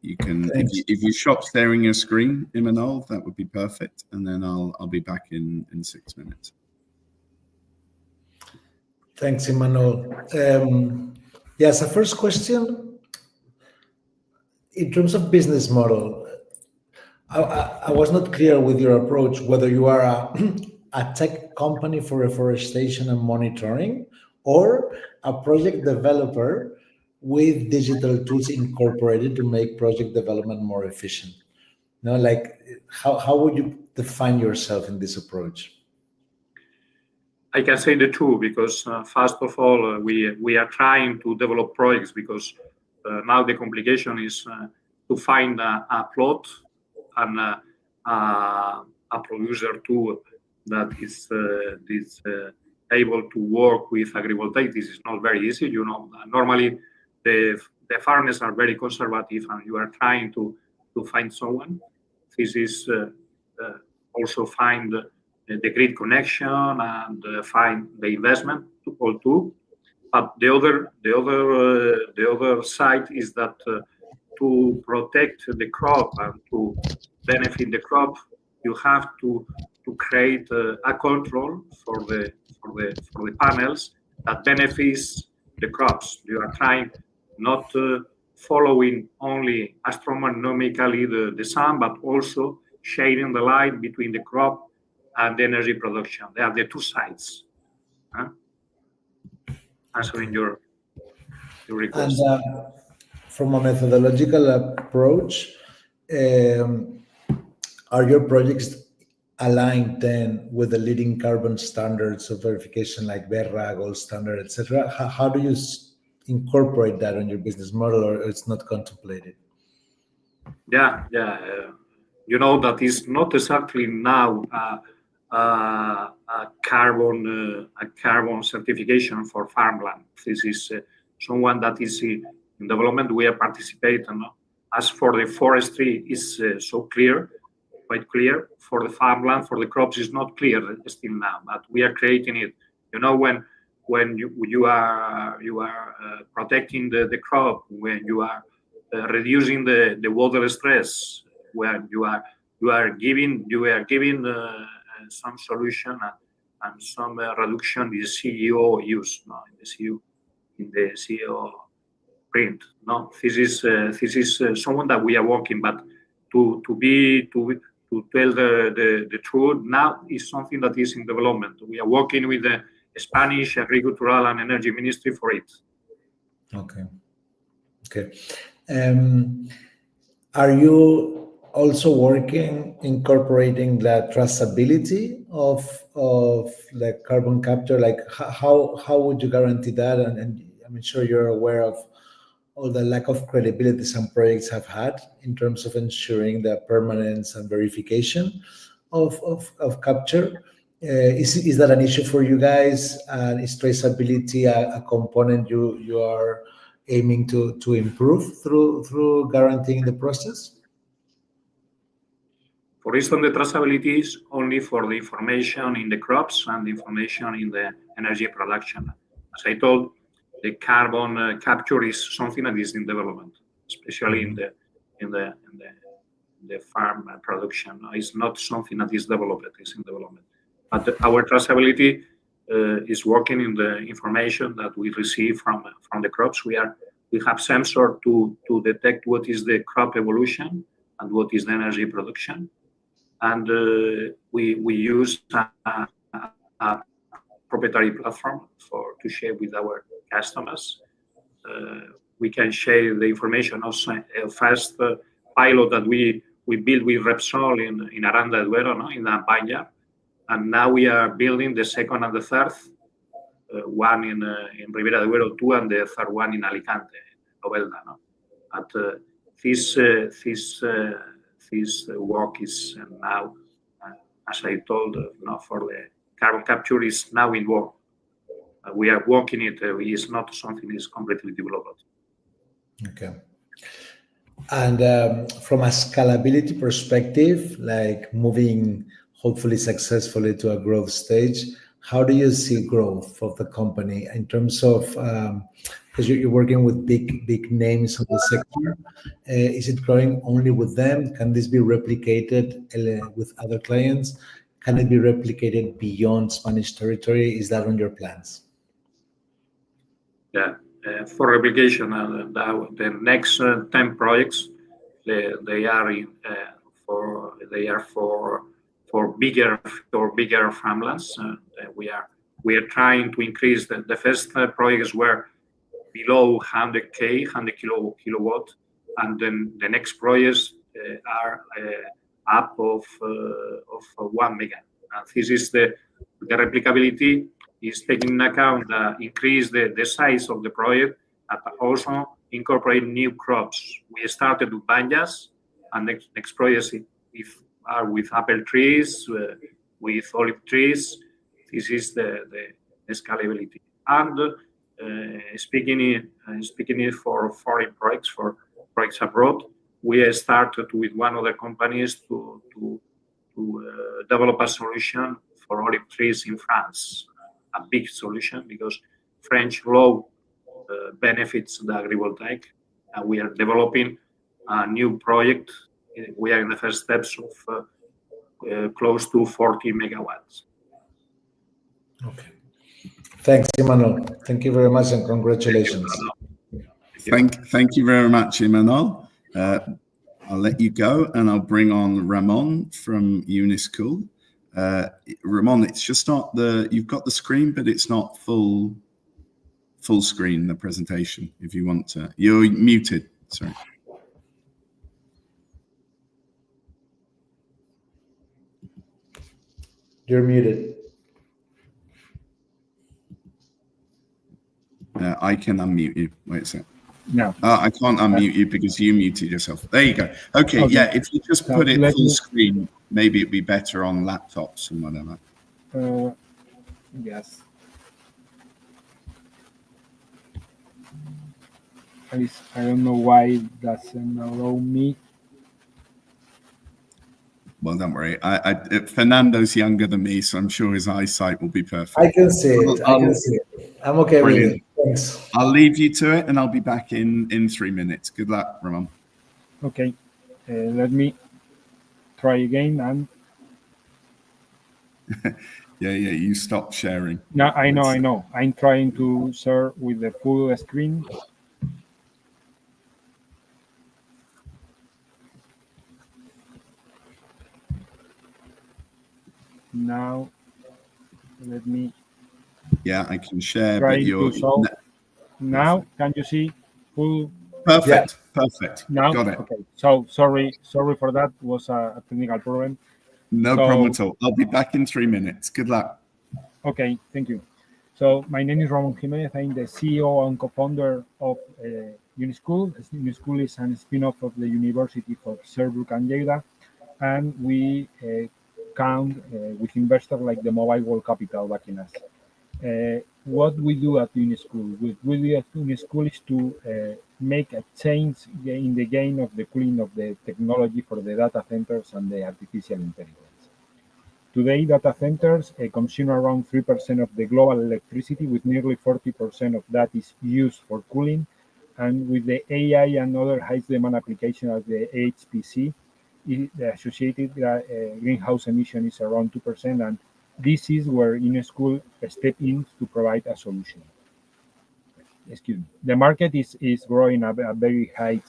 You can, if you stop staring your screen, Imanol, that would be perfect, and then I'll be back in 6 minutes.
Thanks, Imanol. Yes, the first question, in terms of business model, I was not clear with your approach, whether you are a tech company for reforestation and monitoring, or a project developer with digital tools incorporated to make project development more efficient. No, like how would you define yourself in this approach?
I can say the two, because first of all, we are trying to develop projects, because now the complication is to find a plot and a producer tool that is able to work with agrivoltaics. This is not very easy, you know. Normally, the farmers are very conservative, and you are trying to find someone. This is also find the grid connection and find the investment to all too. But the other side is that to protect the crop and to benefit the crop, you have to create a control for the panels that benefits the crops. You are trying not following only astronomically the sun, but also shading the light between the crop and the energy production. They are the two sides. Answering your request.
And from a methodological approach, are your projects aligned then with the leading carbon standards of verification like BERRA, Gold Standard, etc.? How do you incorporate that on your business model, or it's not contemplated?
Yeah. You know, that is not exactly now a carbon certification for farmland. This is someone that is in development. We are participating. As for the forestry, is so clear, quite clear. For the farmland, for the crops, is not clear still now, but we are creating it. You know, when you are protecting the crop, when you are reducing the water stress, when you are giving some solution and some reduction in the CO use, in the CO print. No, this is someone that we are working, but to tell the truth now is something that is in development. We are working with the Spanish Agricultural and Energy Ministry for it.
Okay. Are you also working incorporating the traceability of the carbon capture? Like how would you guarantee that? And I'm sure you're aware of all the lack of credibility some projects have had in terms of ensuring the permanence and verification of capture. Is that an issue for you guys? And is traceability a component you are aiming to improve through guaranteeing the process?
For instance, the traceability is only for the information in the crops and the information in the energy production. As I told, the carbon capture is something that is in development, especially in the farm production. It's not something that is developed; it's in development. But our traceability is working in the information that we receive from the crops. We have sensor to detect what is the crop evolution and what is the energy production, and we use a proprietary platform to share with our customers. We can share the information. Also, a first pilot that we built with Repsol in Aranda de Duero, in the vineyard, and now we are building the second and the third one in Ribera de Duero 2, and the third one in Alicante, Novelda. No? But this work is now, as I told, for the carbon capture is now in work. We are working it. It's not something that is completely developed.
Okay. And from a scalability perspective, like moving hopefully successfully to a growth stage, how do you see growth of the company in terms of, because you're working with big names of the sector, is it growing only with them? Can this be replicated with other clients? Can it be replicated beyond Spanish territory? Is that on your plans?
Yeah, for replication, the next 10 projects, they are for bigger farmlands. We are trying to increase the first projects were below 100 kilowatt, and then the next projects are up of 1 mega. And this is the replicability is taking into account increase the size of the project, and also incorporate new crops. We started with banyas, and next projects are with apple trees, with olive trees. This is the scalability. And speaking for foreign projects, for projects abroad, we started with one of the companies to develop a solution for olive trees in France. A big solution, because French law benefits the agrivoltaic, and we are developing a new project. We are in the first steps of close to 40 megawatts.
Okay. Thanks, Imanol. Thank you very much, and congratulations.
Thank you very much, Imanol. I'll let you go, and I'll bring on Ramón from Uniscool. Ramón, it's just not you've got the screen, but it's not full screen, the presentation. If you want to, you're muted, sorry.
You're muted.
I can unmute you. Wait a second.
No.
I can't unmute you because you muted yourself. There you go. Okay, yeah, if you just put it full screen, maybe it'd be better on laptops and whatever.
Yes. I don't know why it doesn't allow me.
Well, don't worry. Fernando's younger than me, so I'm sure his eyesight will be perfect.
I can see it. I can see it. I'm okay with it. Thanks.
I'll leave you to it, and I'll be back in 3 minutes. Good luck, Ramón.
Okay. Let me try again. And
yeah, you stop sharing.
no, I know. I'm trying to share with the full screen. Now, let me.
Yeah, I can share,
try
but you're.
to solve. Now, can you see full?
Perfect. Yeah. Perfect.
Now,
got it.
Okay. So sorry for that. It was a technical problem.
No problem at all. I'll be back in 3 minutes. Good luck.
Okay, thank you. So my name is Ramón Jiménez. I'm the CEO and co-founder of Uniscool. Uniscool is a spin-off of the University of Sherbrooke and Lleida, and we count with investors like the Mobile World Capital backing us. What we do at Uniscool? What we do at Uniscool is to make a change in the game of the cooling of the technology for the data centers and the artificial intelligence. Today, data centers consume around 3% of the global electricity, with nearly 40% of that is used for cooling. And with the AI and other high-demand applications as the HPC, the associated greenhouse emission is around 2%, and this is where Uniscool step in to provide a solution. Excuse me. The market is growing at a very high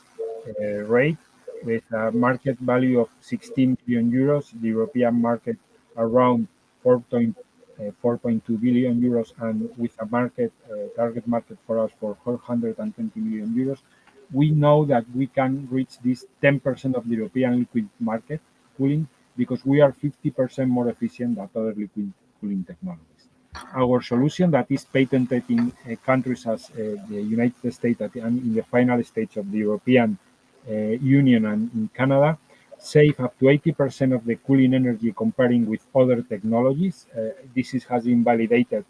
rate, with a market value of 16 billion euros. The European market around 4.2 billion euros, and with a market target market for us for 420 million euros. We know that we can reach this 10% of the European liquid market cooling, because we are 50% more efficient than other liquid cooling technologies. our solution that is patented in countries as the United States and in the final stage of the European Union and in Canada, save up to 80% of the cooling energy comparing with other technologies. This has been validated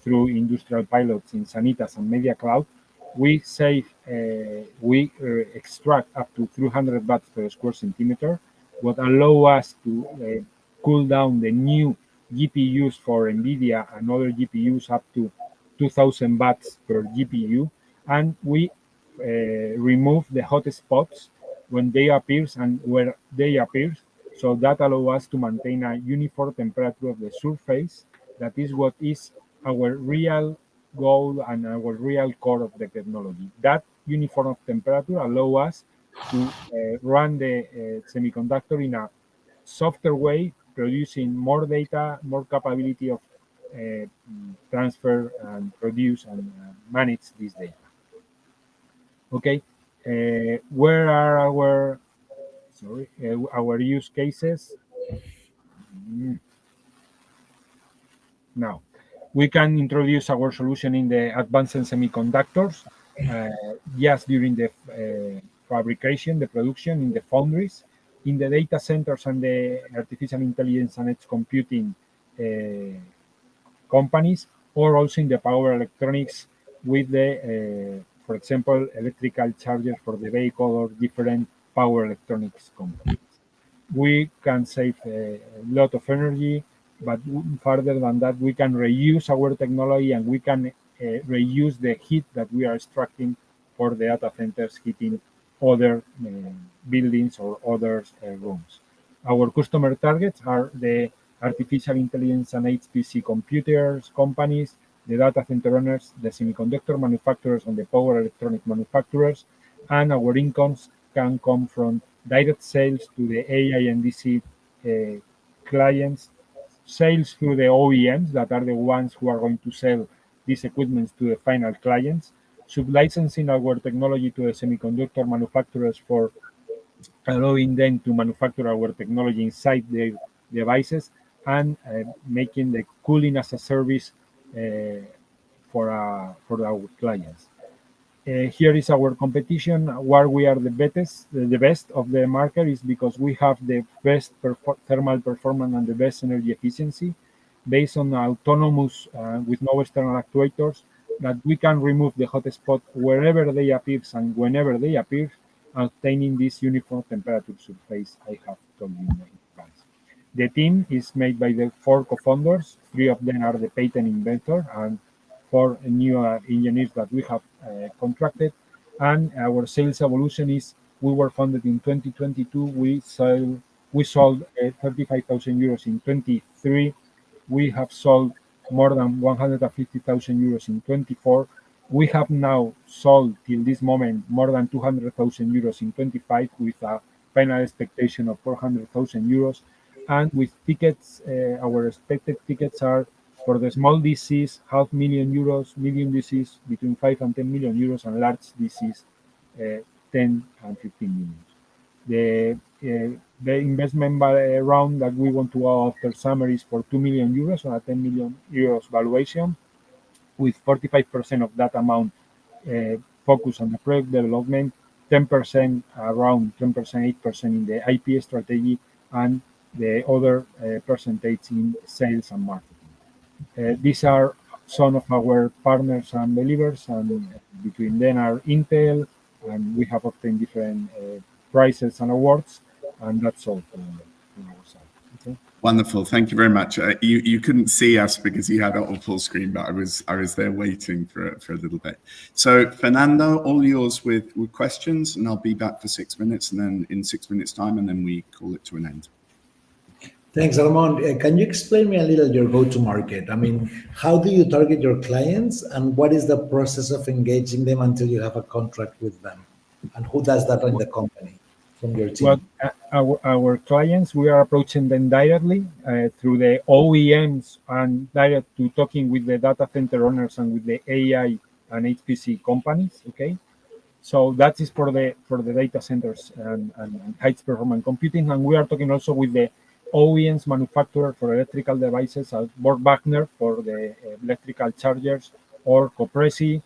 through industrial pilots in Sanitas and Media Cloud. We save, we extract up to 300 watts per square centimeter, what allow us to cool down the new GPUs for NVIDIA and other GPUs up to 2000 watts per GPU. And we remove the hot spots when they appear and where they appear. So that allows us to maintain a uniform temperature of the surface. That is what is our real goal and our real core of the technology. That uniform temperature allows us to run the semiconductor in a softer way, producing more data, more capability of transfer and produce and manage this data. Okay, where are our our use cases? Now, we can introduce our solution in the advanced semiconductors just during the fabrication, the production, in the foundries, in the data centers and the artificial intelligence and edge computing companies, or also in the power electronics with the, for example, electrical chargers for the vehicle or different power electronics companies. We can save a lot of energy, but further than that, we can reuse our technology and we can reuse the heat that we are extracting for the data centers heating other buildings or other rooms. Our customer targets are the artificial intelligence and HPC computers companies, the data center owners, the semiconductor manufacturers and the power electronic manufacturers, and our incomes can come from direct sales to the AI and DC clients, sales through the OEMs that are the ones who are going to sell these equipments to the final clients, sub-licensing our technology to the semiconductor manufacturers for allowing them to manufacture our technology inside their devices, and making the cooling as a service for our clients. Here is our competition. Where we are the best of the market is because we have the best thermal performance and the best energy efficiency based on autonomous with no external actuators, that we can remove the hot spot wherever they appear and whenever they appear, obtaining this uniform temperature surface I have told you in advance. The team is made by the 4 co-founders. 3 of them are the patent inventor and 4 new engineers that we have contracted. And our sales evolution is, we were founded in 2022. We sold 35,000 euros in 23. We have sold more than 150,000 euros in 24. We have now sold till this moment more than 200,000 euros in 25, with a final expectation of 400,000 euros. And with tickets, our expected tickets are for the small DCs, €500,000, medium DCs between 5 and 10 million euros, and large DCs 10 and 15 million. The investment round that we want to go after summer is for 2 million euros on a 10 million euros valuation, with 45% of that amount focused on the product development, 10% around 10%, 8% in the IP strategy, and the other percentage in sales and marketing. These are some of our partners and believers, and between them are Intel, and we have obtained different prizes and awards, and that's all from our side. Okay.
Wonderful, thank you very much. You couldn't see us because you had it on full screen, but I was there waiting for a little bit. So Fernando, all yours with questions, and I'll be back for 6 minutes, and then in 6 minutes time, and then we call it to an end.
Thanks, Ramón. Can you explain me a little your go-to-market? I mean, how do you target your clients, and what is the process of engaging them until you have a contract with them? And who does that in the company from your team?
Well, our clients, we are approaching them directly through the OEMs and direct to talking with the data center owners and with the AI and HPC companies. Okay, so that is for the data centers and high performance computing, and we are talking also with the OEMs manufacturer for electrical devices as Wagner for the electrical chargers, or Copresi,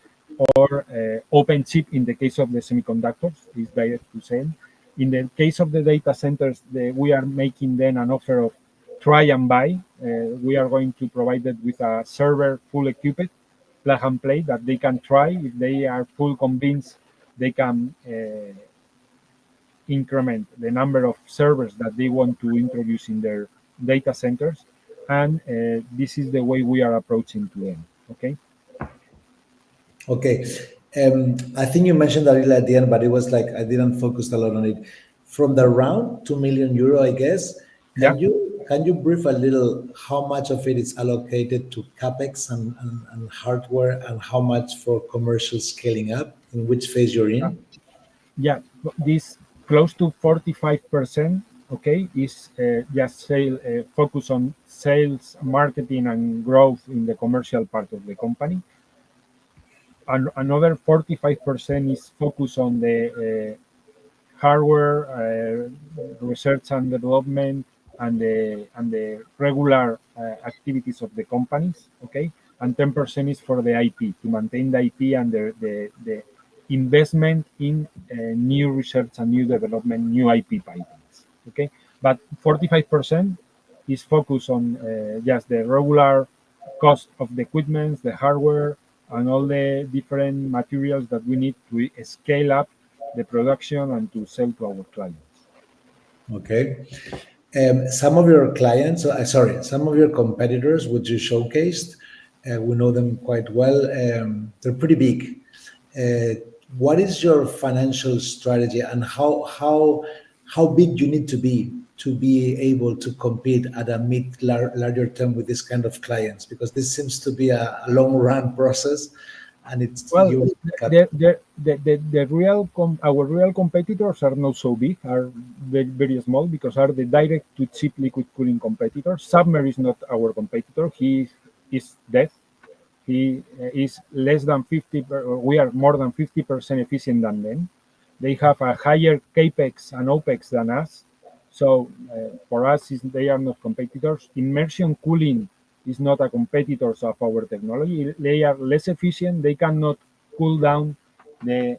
or OpenChip in the case of the semiconductors, is direct to sell. In the case of the data centers, we are making then an offer of try and buy. We are going to provide it with a server full equipped, plug and play, that they can try. If they are full convinced, they can increment the number of servers that they want to introduce in their data centers. And this is the way we are approaching to them, okay?
Okay. I think you mentioned that at the end, but it was like I didn't focus a lot on it. From the round, 2 million euro, I guess. Can you brief a little how much of it is allocated to capex and hardware, and how much for commercial scaling up? In which phase you're in?
Yeah, this close to 45%. Okay, is just focus on sales, marketing, and growth in the commercial part of the company. And another 45% is focused on the hardware, research and development, and the regular activities of the companies. Okay, and 10% is for the IP, to maintain the IP and the investment in new research and new development, new IP pipelines. Okay, but 45% is focused on just the regular cost of the equipment, the hardware, and all the different materials that we need to scale up the production and to sell to our clients.
Okay. Some of your clients, some of your competitors, which you showcased, we know them quite well. They're pretty big. What is your financial strategy, and how big you need to be able to compete at a larger term with this kind of clients? Because this seems to be a long run process, and it's
well, our real competitors are not so big, are very, very small, because are the direct to chip liquid cooling competitors. Submer is not our competitor. He is dead. He is less than 50. We are more than 50% efficient than them. They have a higher capex and opex than us. So for us, they are not competitors. Immersion cooling is not a competitor of our technology. They are less efficient. They cannot cool down the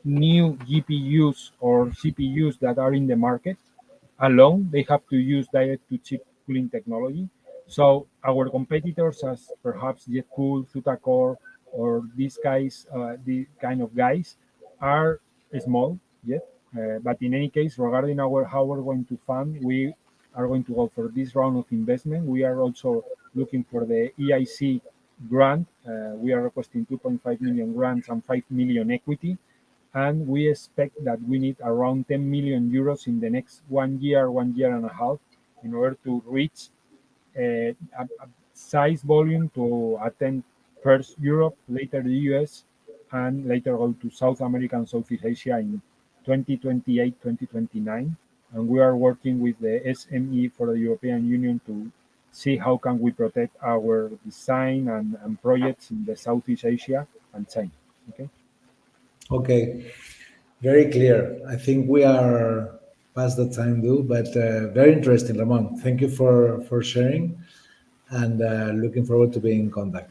new GPUs or CPUs that are in the market alone. They have to use direct-to-chip cooling technology. So our competitors, as perhaps JetCool, Thutacore, or these guys, the kind of guys, are small yet. But in any case, regarding how we're going to fund, we are going to go for this round of investment. We are also looking for the EIC grant. We are requesting 2.5 million grants and 5 million equity. And we expect that we need around 10 million euros in the next 1 year, 1.5 years, in order to reach a size volume to attend first Europe, later the US, and later go to South America and Southeast Asia in 2028, 2029. And we are working with the SME for the European Union to see how can we protect our design and projects in the Southeast Asia and China. Okay.
Okay. Very clear. I think we are past the time though, but very interesting, Ramón. Thank you for sharing, and looking forward to being in contact.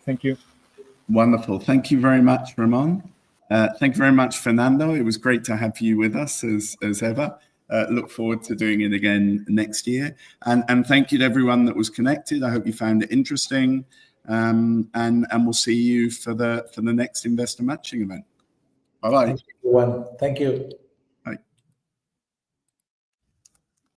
Thank you.
Wonderful. Thank you very much, Ramón. Thank you very much, Fernando. It was great to have you with us as ever. Look forward to doing it again next year. And thank you to everyone that was connected. I hope you found it interesting. And we'll see you for the next investor matching event. Bye-bye.
Thank you, everyone. Thank you.